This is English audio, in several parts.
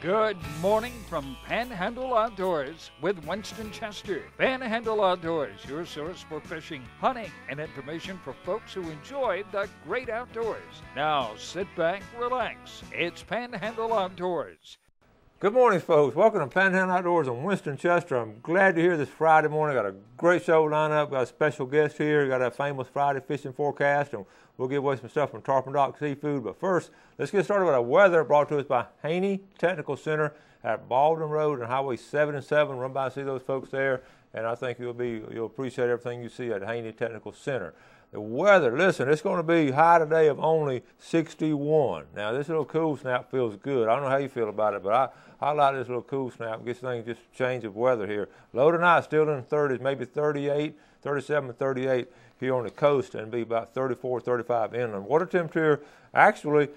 Good morning from Panhandle Outdoors with Winston Chester. Panhandle Outdoors, your source for fishing, hunting, and information for folks who enjoy the great outdoors. Now sit back, relax. It's Panhandle Outdoors. Good morning, folks. Welcome to Panhandle Outdoors. I'm Winston Chester. I'm glad you're here this Friday morning. Got a great show lined up. Got a special guest here. Got a famous Friday fishing forecast, and we'll give away some stuff from Tarpon Dock Seafood. But first, let's get started with our weather brought to us by Haney Technical Center at Baldwin Road and Highway 77. Run by and see those folks there, and I think you'll appreciate everything you see at Haney Technical Center. The weather, listen, it's going to be high today of only 61. Now, this little cool snap feels good. I don't know how you feel about it, but I like this little cool snap. Gets things just change of weather here. Low tonight, still in the 30s, maybe 38, 37, 38 here on the coast, and be about 34, 35 inland. Water temperature, actually,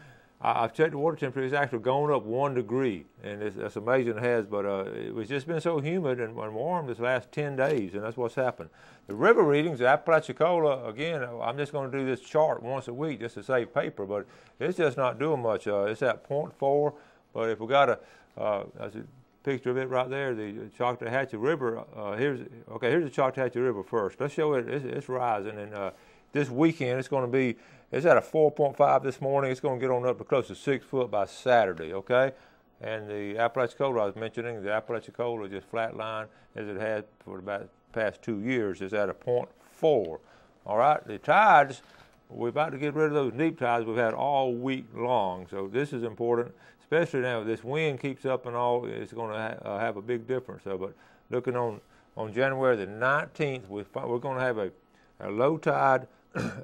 I've checked the water temperature. It's actually gone up 1 degree, and that's amazing it has, but it's just been so humid and warm this last 10 days, and that's what's happened. The river readings, the Apalachicola, again, I'm just going to do this chart once a week just to save paper, but it's just not doing much. It's at 0.4, but if we got that's a picture of it right there, the Choctawhatchee River. Here's the Choctawhatchee River first. Let's show it. It's rising, and this weekend it's going to be. It's at a 4.5 this morning. It's going to get on up to close to 6 foot by Saturday. Okay, and the Apalachicola I was mentioning, the Apalachicola just flatline as it has for about the past 2 years. Is at a 0.4. All right, the tides. We're about to get rid of those deep tides we've had all week long. So this is important. Especially now, if this wind keeps up and all, it's going to have a big difference. So, but looking on January the 19th, we're going to have a low tide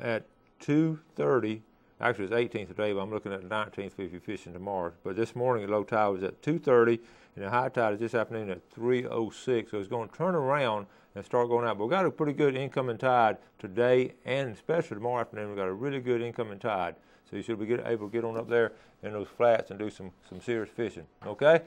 at 2:30. Actually, it's 18th today, but I'm looking at the 19th if you're fishing tomorrow. But this morning, the low tide was at 2:30, and the high tide is this afternoon at 3:06. So it's going to turn around and start going out. But we've got a pretty good incoming tide today, and especially tomorrow afternoon, we've got a really good incoming tide. So you should be able to get on up there in those flats and do some serious fishing, okay?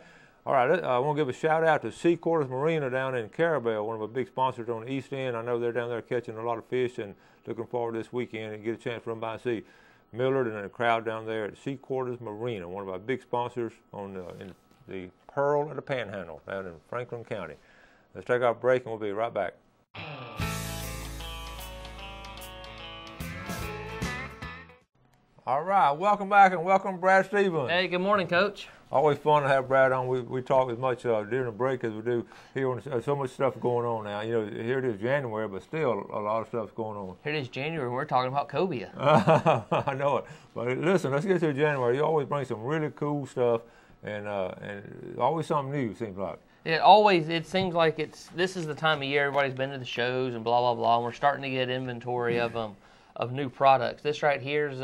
All right, I want to give a shout out to Sea Quarters Marina down in Carabel, one of our big sponsors on the east end. I know they're down there catching a lot of fish, and looking forward to this weekend and get a chance to run by and see Millard and a crowd down there at Sea Quarters Marina, one of our big sponsors in the Pearl of the Panhandle down in Franklin County. Let's take our break, and we'll be right back. All right, welcome back, and welcome Brad Stevens. Hey, good morning, Coach. Always fun to have Brad on. We talk as much during the break as we do here. On so much stuff going on now. You know, here it is January, but still a lot of stuff's going on. Here it is January, and we're talking about cobia. I know it. But listen, let's get to January. You always bring some really cool stuff, and always something new, it seems like. It seems like this is the time of year everybody's been to the shows and blah, blah, blah, and we're starting to get inventory of new products. This right here is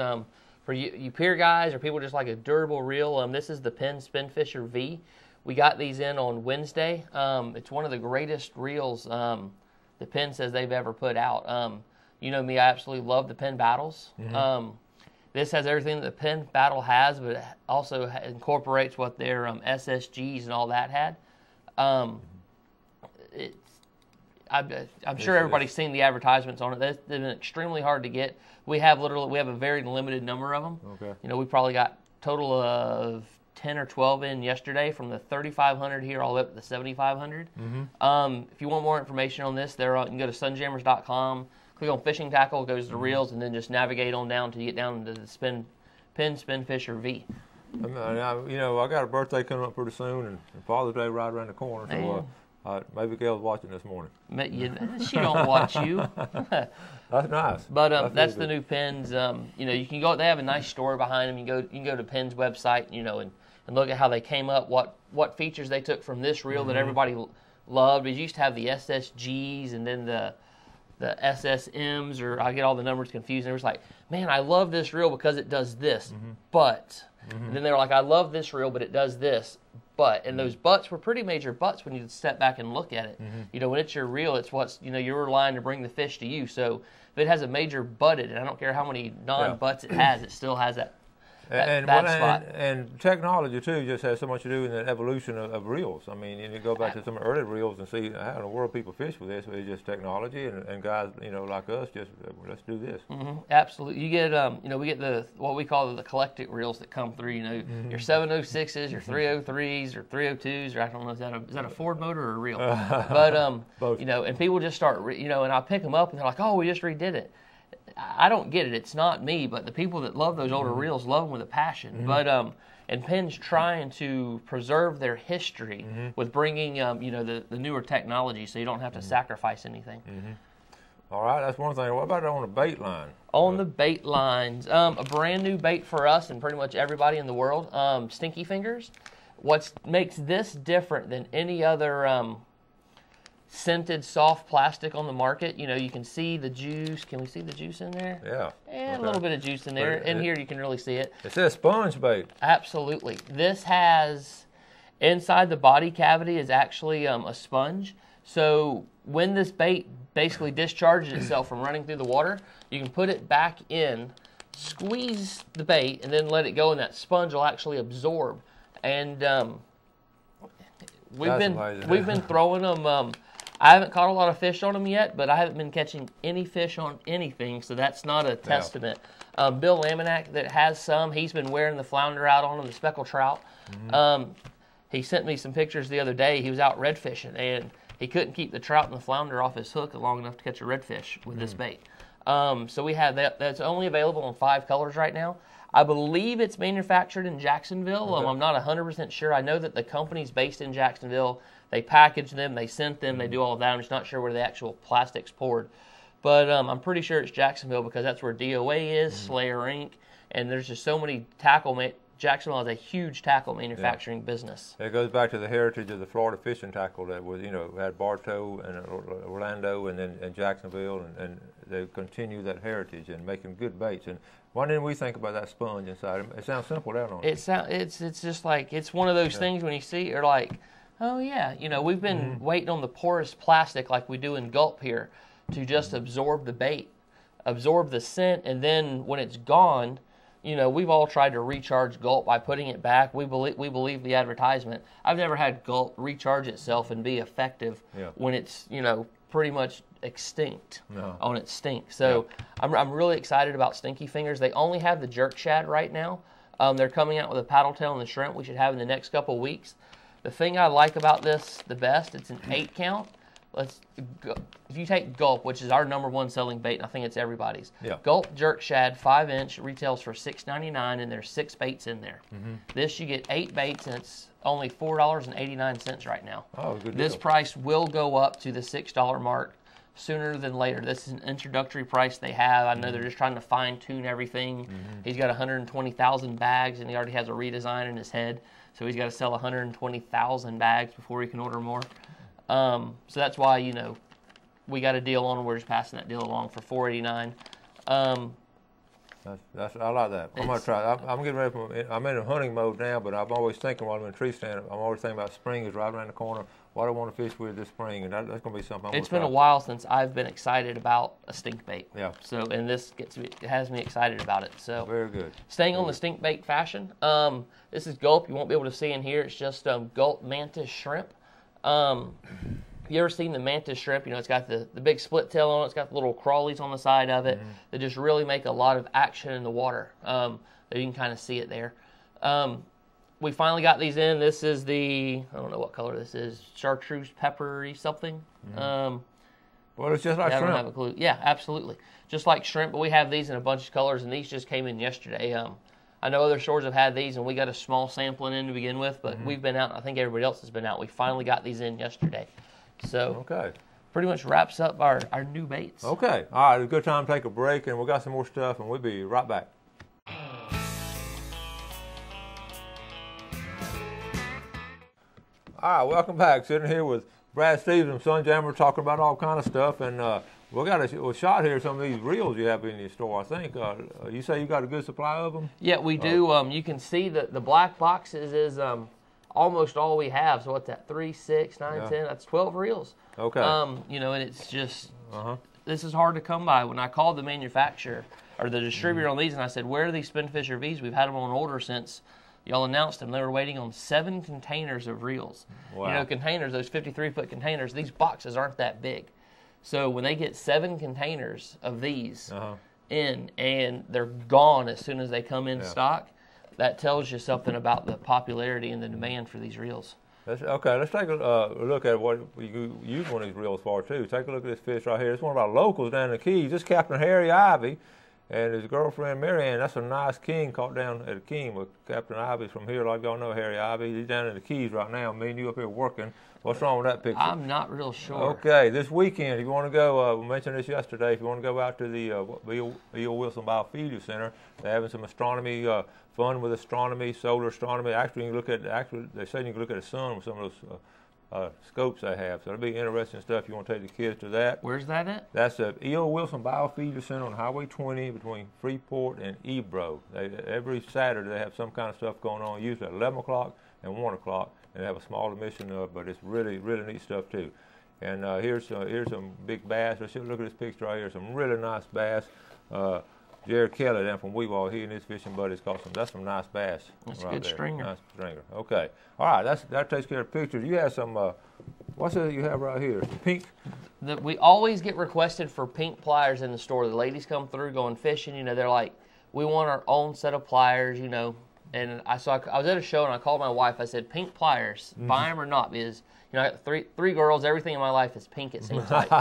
for you pier guys or people just like a durable reel. This is the Penn Spinfisher V. We got these in on Wednesday. It's one of the greatest reels the Penn says they've ever put out. You know me, I absolutely love the Penn Battles. Mm-hmm. This has everything that the Penn Battle has, but it also incorporates what their SSGs and all that had. I'm sure everybody's seen the advertisements on it. They've been extremely hard to get. We have a very limited number of them. Okay. You know, we probably got total of 10 or 12 in yesterday from the 3,500 here all the way up to the 7,500. Mm-hmm. If you want more information on this, you can go to sunjammers.com, click on fishing tackle, it goes to reels, and then just navigate on down till you get down to the Penn Spinfisher V. You know, I got a birthday coming up pretty soon, and Father's Day right around the corner. So maybe Gail's watching this morning. She don't watch you. That's nice. But that's the new Penn's. You know, you can go. They have a nice story behind them. You can go to Penn's website. You know, and look at how they came up. What features they took from this reel that everybody loved. We used to have the SSGs and then the SSMs, or I get all the numbers confused. And it was like, man, I love this reel because it does this, but. And then they were like, I love this reel, but it does this. But, and those buts were pretty major buts when you step back and look at it. You know, when it's your reel, it's what's, you know, you're relying to bring the fish to you. So if it has a major butted, and I don't care how many non-butts it has, it still has spot. And technology too just has so much to do in the evolution of reels. I mean, you go back to some early reels and see how in the world people fish with this. It's just technology, and guys, like us, just let's do this. Absolutely. You get we get what we call the collective reels that come through. Your 706s, your 303s, or 302s, or I don't know, is that a Ford motor or a reel? But Both. and people just start and I pick them up and they're like, oh, we just redid it. I don't get it. It's not me, but the people that love those older reels love them with a passion. But and Penn's trying to preserve their history with bringing the newer technology, so you don't have to sacrifice anything. All right, that's one thing. What about on the bait line? On the bait lines, a brand new bait for us and pretty much everybody in the world, Stinky Fingers. What makes this different than any other scented soft plastic on the market, you can see the juice. Can we see the juice in there? Yeah. A little bit of juice in there. In here you can really see it. It says sponge bait. Absolutely. This has, inside the body cavity is actually a sponge. So when this bait basically discharges itself from running through the water, you can put it back in, squeeze the bait, and then let it go, and that sponge will actually absorb. And we've been throwing them. I haven't caught a lot of fish on them yet, but I haven't been catching any fish on anything, so that's not a testament. Bill Laminack that has some, he's been wearing the flounder out on them, the speckled trout. He sent me some pictures the other day. He was out red fishing, and he couldn't keep the trout and the flounder off his hook long enough to catch a redfish with this bait. So we have that. That's only available in 5 colors right now. I believe it's manufactured in Jacksonville. I'm not 100% sure. I know that the company's based in Jacksonville. They package them, they sent them, they do all of that. I'm just not sure where the actual plastic's poured. But I'm pretty sure it's Jacksonville because that's where DOA is, Slayer Inc., and there's just so many Jacksonville has a huge tackle manufacturing business. It goes back to the heritage of the Florida fishing tackle that was, had Bartow and Orlando and then Jacksonville, and they continue that heritage and making good baits. And why didn't we think about that sponge inside? It sounds simple, don't it? It's just like, it's one of those things when you see it, you're like, oh yeah, we've been waiting on the porous plastic like we do in Gulp here to just absorb the bait, absorb the scent, and then when it's gone, we've all tried to recharge Gulp by putting it back. We believe the advertisement. I've never had Gulp recharge itself and be effective when it's pretty much extinct on its stink. So I'm really excited about Stinky Fingers. They only have the jerk shad right now. They're coming out with a paddle tail and the shrimp we should have in the next couple weeks. The thing I like about this the best, it's an 8 count. If you take Gulp, which is our #1 selling bait, and I think it's everybody's. Gulp jerk shad 5-inch retails for $6.99, and there's 6 baits in there. This you get 8 baits, and it's only $4.89 right now. Oh, good deal. This price will go up to the $6 mark sooner than later. This is an introductory price they have. I know they're just trying to fine tune everything. He's got 120,000 bags, and he already has a redesign in his head. So he's got to sell 120,000 bags before he can order more. So that's why, we got a deal on, and we're just passing that deal along for $4.89. I like that. I'm going to try. I'm getting ready I'm in a hunting mode now, but I'm always thinking while I'm in a tree stand, I'm always thinking about spring is right around the corner. What do I want to fish with this spring? And that's going to be something It's been a while since I've been excited about a stink bait. Yeah. So, and this has me excited about it. So very good. Staying on the stink bait fashion, this is Gulp. You won't be able to see in here. It's just Gulp Mantis Shrimp. You ever seen the Mantis Shrimp? It's got the big split tail on it. It's got the little crawlies on the side of it that just really make a lot of action in the water. You can kind of see it there. We finally got these in. This is I don't know what color this is, chartreuse peppery something. Well, it's just like shrimp. I don't have a clue. Yeah, absolutely. Just like shrimp, but we have these in a bunch of colors, and these just came in yesterday. I know other stores have had these, and we got a small sampling in to begin with, but we've been out, and I think everybody else has been out. We finally got these in yesterday. So pretty much wraps up our new baits. Okay. All right, it's a good time to take a break, and we got some more stuff, and we'll be right back. All right, welcome back. Sitting here with Brad Stevens from Sunjammer talking about all kind of stuff, and we got a shot here of some of these reels you have in your store, I think. You say you got a good supply of them? Yeah, we do. You can see that the black boxes is almost all we have. So what's that, 3, 6, 9, 10? That's 12 reels. Okay. And it's just, this is hard to come by. When I called the manufacturer, or the distributor on these, and I said, where are these Spin Fisher V's? We've had them on order since y'all announced them. They were waiting on 7 containers of reels. Wow. You know, containers, those 53-foot containers, these boxes aren't that big. So when they get 7 containers of these in, and they're gone as soon as they come in stock, that tells you something about the popularity and the demand for these reels. Okay, let's take a look at what you use one of these reels for, too. Take a look at this fish right here. It's one of our locals down in the Keys. This is Captain Harry Ivy and his girlfriend, Marianne. That's a nice king caught down at the King. With Captain Ivy's from here, like y'all know Harry Ivy. He's down in the Keys right now. Me and you up here working. What's wrong with that picture? I'm not real sure. Okay, this weekend, if you want to go, we mentioned this yesterday, if you want to go out to the E.O. Wilson Biofeeder Center, they're having some astronomy, fun with astronomy, solar astronomy. Actually, you can look at, they say you can look at the sun with some of those scopes they have. So it'll be interesting stuff if you want to take the kids to that. Where's that at? That's the E.O. Wilson Biofeeder Center on Highway 20 between Freeport and Ebro. Every Saturday they have some kind of stuff going on, usually at 11 o'clock and 1 o'clock. And they have a small admission, but it's really, really neat stuff too. And here's some big bass. Let's look at this picture right here. Some really nice bass. Jared Kelly down from Weewall, he and his fishing buddies caught some. That's some nice bass. That's right a good there. stringer. Nice stringer. Okay. All right. That takes care of pictures. You have some. What's it you have right here? Pink. We always get requested for pink pliers in the store. The ladies come through going fishing. You know, they're like, we want our own set of pliers. You know. And I was at a show and I called my wife. I said, pink pliers, buy them or not? Because, you know, I got three girls. Everything in my life is pink, it seems like.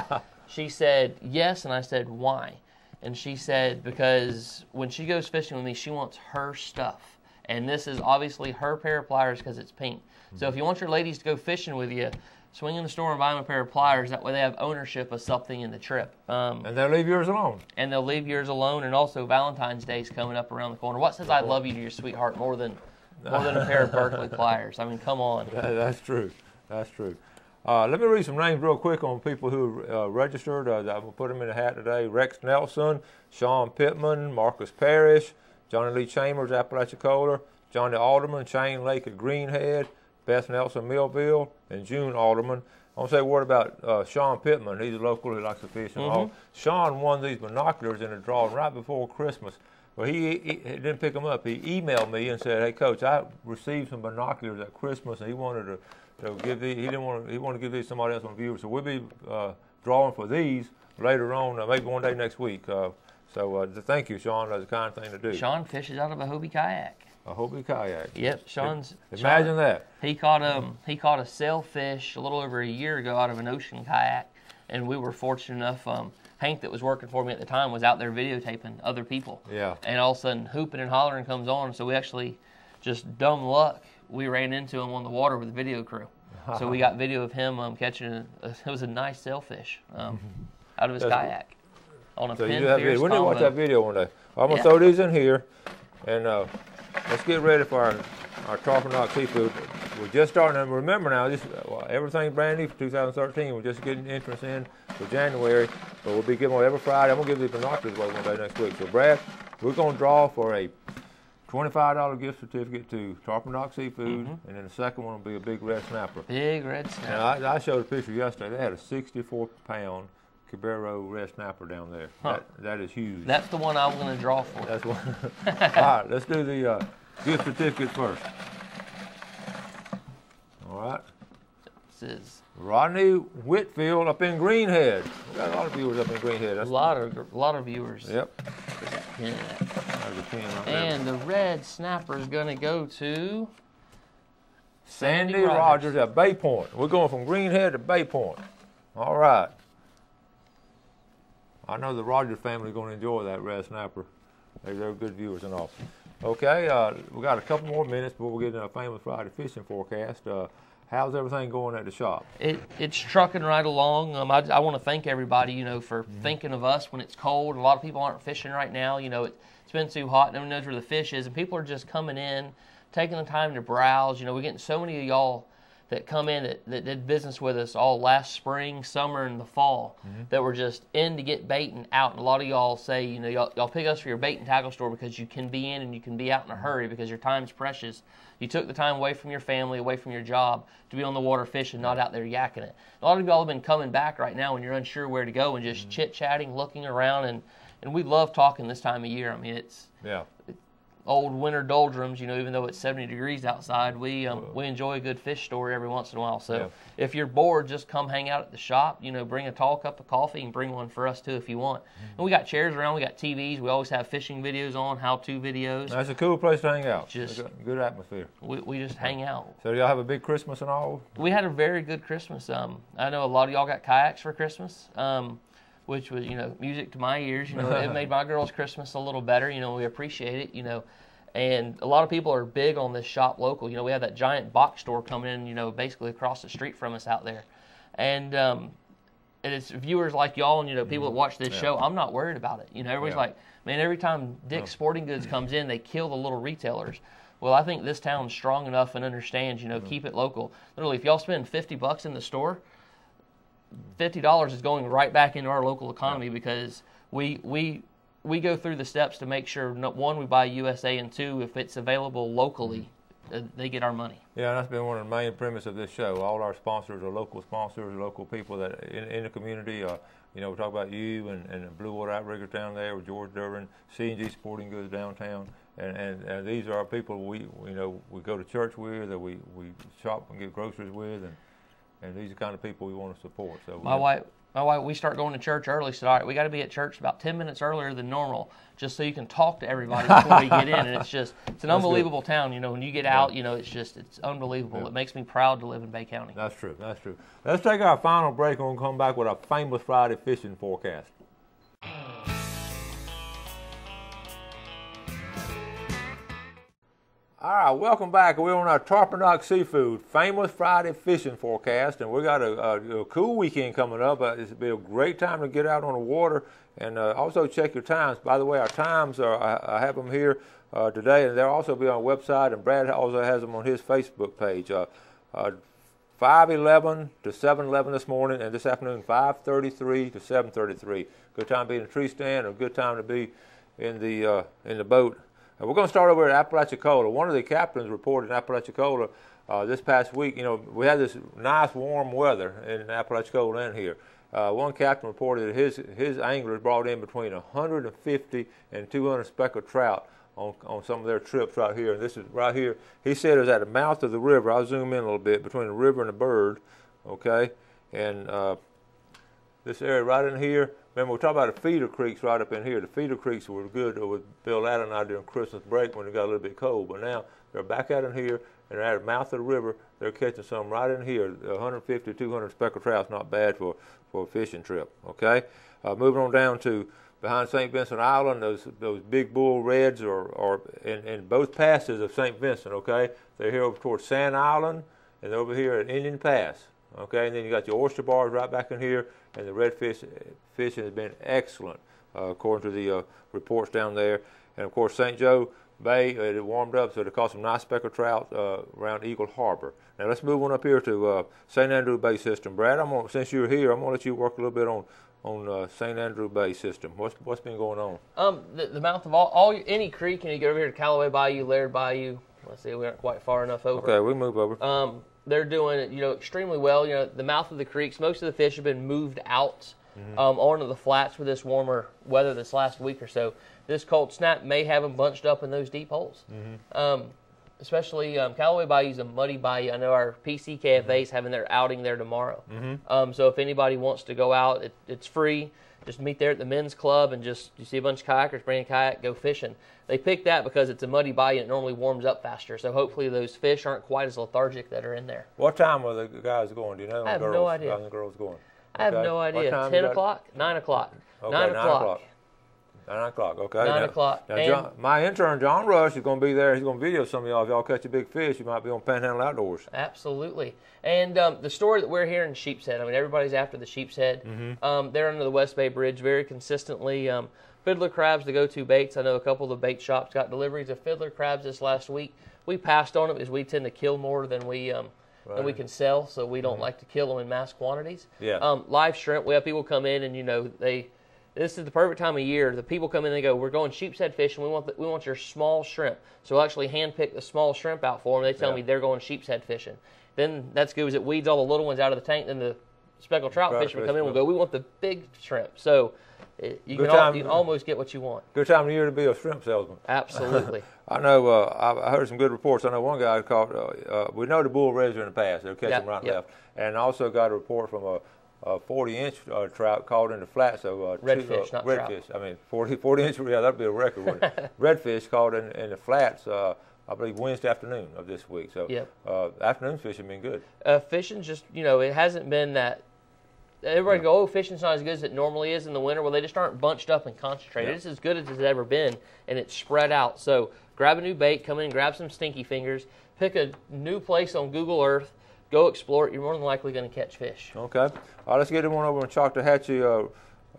She said, yes. And I said, why? And she said, because when she goes fishing with me, she wants her stuff. And this is obviously her pair of pliers because it's pink. So if you want your ladies to go fishing with you, swing in the store and buy them a pair of pliers. That way they have ownership of something in the trip. And they'll leave yours alone. And they'll leave yours alone. And also Valentine's Day is coming up around the corner. What says I love you to your sweetheart more than a pair of Berkeley pliers? I mean, come on. That's true. That's true. Let me read some names real quick on people who registered. I'm going to put them in the hat today. Rex Nelson, Sean Pittman, Marcus Parrish, Johnny Lee Chambers, Apalachicola, Johnny Alderman, Shane Lake at Greenhead, Beth Nelson, Millville, and June Alderman. I want to say a word about Sean Pittman. He's a local who likes to fish and all. Sean won these binoculars in a drawing right before Christmas. Well, he didn't pick them up. He emailed me and said, "Hey, Coach, I received some binoculars at Christmas, and he wanted to give these. He wanted to give these to somebody else on viewers. So we'll be drawing for these later on, maybe one day next week. So thank you, Sean. That's a kind thing to do. Sean fishes out of a Hobie kayak. A Hobie kayak. Yep, Sean's. Imagine that. He caught a sailfish a little over a year ago out of an ocean kayak, and we were fortunate enough. Hank, that was working for me at the time, was out there videotaping other people. Yeah. And all of a sudden, hooping and hollering comes on. So we actually, just dumb luck, we ran into him on the water with the video crew. So we got video of him catching. It was a nice sailfish out of his kayak on a pin fierce combo. We need to watch that video one day. I'm gonna throw these in here, and let's get ready for our Tarpon Rock seafood. We're just starting, and remember now, everything's brand new for 2013. We're just getting entrance in for January, but we'll be giving away every Friday. I'm going to give these binoculars away one day next week. So, Brad, we're going to draw for a $25 gift certificate to Tarpon Rock Seafood, and then the second one will be a big red snapper. Big red snapper. And I showed a picture yesterday. They had a 64-pound Cabero red snapper down there. That is huge. That's the one I'm going to draw for. That's one. All right, let's do the gift certificate first. All right. This is Rodney Whitfield up in Greenhead. We got a lot of viewers up in Greenhead. That's a lot of viewers. Yep. There's a pin right and the red snapper is going to go to Sandy Rogers at Bay Point. We're going from Greenhead to Bay Point. All right. I know the Rogers family is going to enjoy that red snapper. They're good viewers and all. Okay, we got a couple more minutes before we get into a famous Friday fishing forecast. How's everything going at the shop? It's trucking right along. I want to thank everybody, for thinking of us when it's cold. A lot of people aren't fishing right now. It's been too hot. No one knows where the fish is, and people are just coming in, taking the time to browse. We're getting so many of y'all that come in that did business with us all last spring, summer, and the fall that were just in to get bait and out. And a lot of y'all say, y'all pick us for your bait and tackle store because you can be in and you can be out in a hurry because your time's precious. You took the time away from your family, away from your job to be on the water fishing, not out there yakking it. A lot of y'all have been coming back right now when you're unsure where to go and just chit-chatting, looking around, and and we love talking this time of year. I mean, it's Yeah. old winter doldrums, you know, even though it's 70 degrees outside, we enjoy a good fish story every once in a while. So if you're bored, just come hang out at the shop, you know, bring a tall cup of coffee and bring one for us too if you want. And we got chairs around, we got TVs, we always have fishing videos on, how-to videos. That's a cool place to hang out. Just good atmosphere. We just hang out. So do y'all have a big Christmas and all? We had a very good Christmas. I know a lot of y'all got kayaks for Christmas. Which was, you know, music to my ears. You know, it made my girls' Christmas a little better. You know, we appreciate it, you know. And a lot of people are big on this shop local. You know, we have that giant box store coming in, you know, basically across the street from us out there. And it's viewers like y'all and, you know, people that watch this show, I'm not worried about it. You know, everybody's like, man, every time Dick's Sporting Goods comes in, they kill the little retailers. Well, I think this town's strong enough and understands, you know, keep it local. Literally, if y'all spend $50 in the store, $50 is going right back into our local economy because we go through the steps to make sure, one, we buy USA, and two, if it's available locally, they get our money. Yeah, and that's been one of the main premises of this show. All our sponsors are local sponsors, local people that in the community. You know, we talk about you and Blue Water Outriggers down there with George Durbin, C&G Sporting Goods downtown, and these are our people we go to church with, that we shop and get groceries with, and these are the kind of people we want to support. So my wife, we start going to church early. Said, all right, we got to be at church about 10 minutes earlier than normal, just so you can talk to everybody before we get in. And it's an unbelievable town. You know, when you get out, you know, it's unbelievable. Yeah. It makes me proud to live in Bay County. That's true. That's true. Let's take our final break and we'll come back with our famous Friday fishing forecast. All right, welcome back. We're on our Tarpanock Seafood famous Friday fishing forecast, and we got a cool weekend coming up. It's be a great time to get out on the water, and also check your times. By the way, our times I have them here today, and they'll also be on our website. And Brad also has them on his Facebook page. 5:11 to 7:11 this morning, and this afternoon 5:33 to 7:33. Good time to be in the tree stand, or a good time to be in the boat. We're going to start over at Apalachicola. One of the captains reported in Apalachicola this past week, you know, we had this nice warm weather in Apalachicola and here. One captain reported that his anglers brought in between 150 and 200 speckled trout on some of their trips right here. And this is right here. He said it was at the mouth of the river. I'll zoom in a little bit, between the river and the bird, okay? And this area right in here. Remember, we talked about the feeder creeks right up in here. The feeder creeks were good with Bill Allen and I during Christmas break when it got a little bit cold. But now they're back out in here, and they're at the mouth of the river. They're catching some right in here. 150, 200 speckled trout's not bad for a fishing trip, okay? Moving on down to behind St. Vincent Island, those big bull reds are in both passes of St. Vincent, okay? They're here over towards Sand Island, and they're over here at Indian Pass, okay? And then you got your oyster bars right back in here, and the redfish fishing has been excellent, according to the reports down there. And, of course, St. Joe Bay, it warmed up, so they caught some nice speckled trout around Eagle Harbor. Now, let's move on up here to St. Andrew Bay system. Brad, since you're here, I'm going to let you work a little bit on St. Andrew Bay system. What's been going on? The mouth of any creek, and you go over here to Callaway Bayou, Laird Bayou. Let's see, we aren't quite far enough over. Okay, we move over. They're doing it, you know, extremely well. You know, the mouth of the creeks, most of the fish have been moved out onto the flats with this warmer weather this last week or so. This cold snap may have them bunched up in those deep holes. Especially Callaway Bayou's a muddy bayou. I know our PCKFA is having their outing there tomorrow. So if anybody wants to go out, it's free. Just meet there at the men's club and you see a bunch of kayakers, bring a kayak, go fishing. They picked that because it's a muddy bayou and it normally warms up faster. So hopefully those fish aren't quite as lethargic that are in there. What time are the guys going? Do you know? I have no idea. Guys and girls going? I have no idea. 10 o'clock? 9 o'clock. Okay, 9 o'clock. 9 o'clock, okay. 9 o'clock. Now my intern, John Rush, is going to be there. He's going to video some of y'all. If y'all catch a big fish, you might be on Panhandle Outdoors. Absolutely. And the story that we're hearing, Sheepshead, I mean, everybody's after the Sheepshead. They're under the West Bay Bridge very consistently. Fiddler crabs, the go-to baits. I know a couple of the bait shops got deliveries of fiddler crabs this last week. We passed on it because we tend to kill more than we can sell, so we don't like to kill them in mass quantities. Live shrimp, we have people come in and, you know, this is the perfect time of year. The people come in and they go, we're going sheepshead fishing. We want your small shrimp. So we'll actually handpick the small shrimp out for them. They tell me they're going sheepshead fishing. Then that's good as it weeds all the little ones out of the tank. Then the speckled trout Trout fishermen come in and fish, will go, we want the big shrimp. So you Good can time. almost get what you want. Good time of year to be a shrimp salesman. Absolutely. I know. I heard some good reports. I know one guy called. We know the bull reddies are in the past. They'll catch them right and left. And also got a report from a 40-inch trout caught in the flat. So redfish, not redfish. trout. I mean, 40-inch. Yeah, that'd be a record, wouldn't it? Redfish caught in the flats. I believe Wednesday afternoon of this week. So afternoon fishing been good. Fishing's just, it hasn't been that. Everybody go, oh, fishing's not as good as it normally is in the winter. Well, they just aren't bunched up and concentrated. It's as good as it's ever been, and it's spread out. So grab a new bait, come in, grab some stinky fingers, pick a new place on Google Earth, go explore it. You're more than likely going to catch fish. Okay. All right, let's get in one over in Choctawhatchee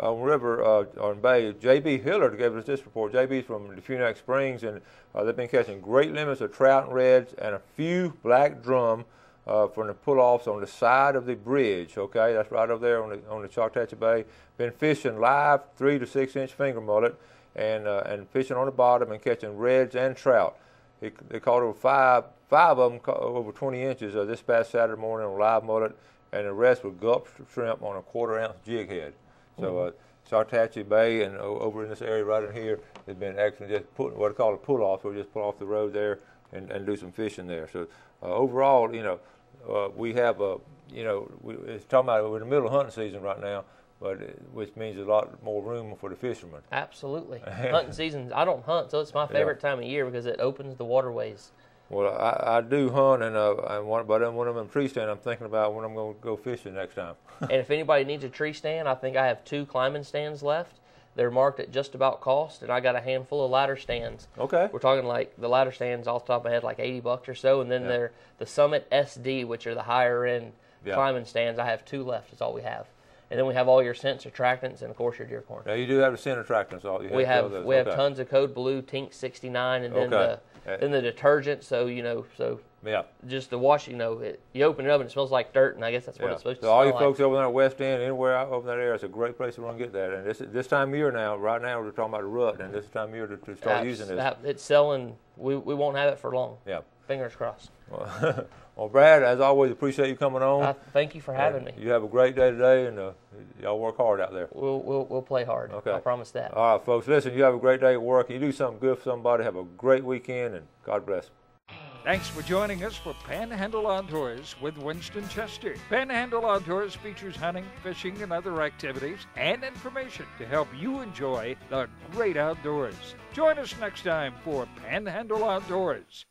River on Bay. J.B. Hillard gave us this report. J.B.'s from the Funac Springs, and they've been catching great limits of trout and reds and a few black drum from the pull-offs on the side of the bridge. Okay, that's right over there on the Choctawhatchee Bay. Been fishing live 3 to 6 inch finger mullet and fishing on the bottom and catching reds and trout. They caught over five of them over 20 inches this past Saturday morning on live mullet, and the rest were gulp shrimp on a 1/4 ounce jig head. So Choctawhatchee Bay and over in this area right in here has been actually just putting what I call a pull-off. So we just pull off the road there and do some fishing there. So overall, we have it's talking about we're in the middle of hunting season right now, but which means a lot more room for the fishermen. Absolutely. Hunting season, I don't hunt, so it's my favorite time of year because it opens the waterways. Well, I do hunt, but when I'm in a tree stand, I'm thinking about when I'm going to go fishing next time. And if anybody needs a tree stand, I think I have 2 climbing stands left. They're marked at just about cost, and I got a handful of ladder stands. Okay. We're talking like the ladder stands off the top of my head, like $80 or so, and then they're the Summit SD, which are the higher end climbing stands. I have 2 left. That's all we have. And then we have all your scents, attractants, and of course your deer corn. Now you do have the scent attractants. We have tons of Code Blue, Tink 69, and then the detergent. So just the wash. You open it up and it smells like dirt, and I guess that's what it's supposed to smell all you like. folks over there at West End, anywhere out over that area, it's a great place to run and get that. And this time of year now, right now we're talking about the rut, and this is the time of year to start using this. It's selling. We won't have it for long. Yeah. Fingers crossed. Well, Brad, as always, appreciate you coming on. Thank you for having me. You have a great day today, and y'all work hard out there. We'll play hard. Okay. I promise that. All right, folks, listen, you have a great day at work. You do something good for somebody. Have a great weekend, and God bless. Thanks for joining us for Panhandle Outdoors with Winston Chester. Panhandle Outdoors features hunting, fishing, and other activities and information to help you enjoy the great outdoors. Join us next time for Panhandle Outdoors.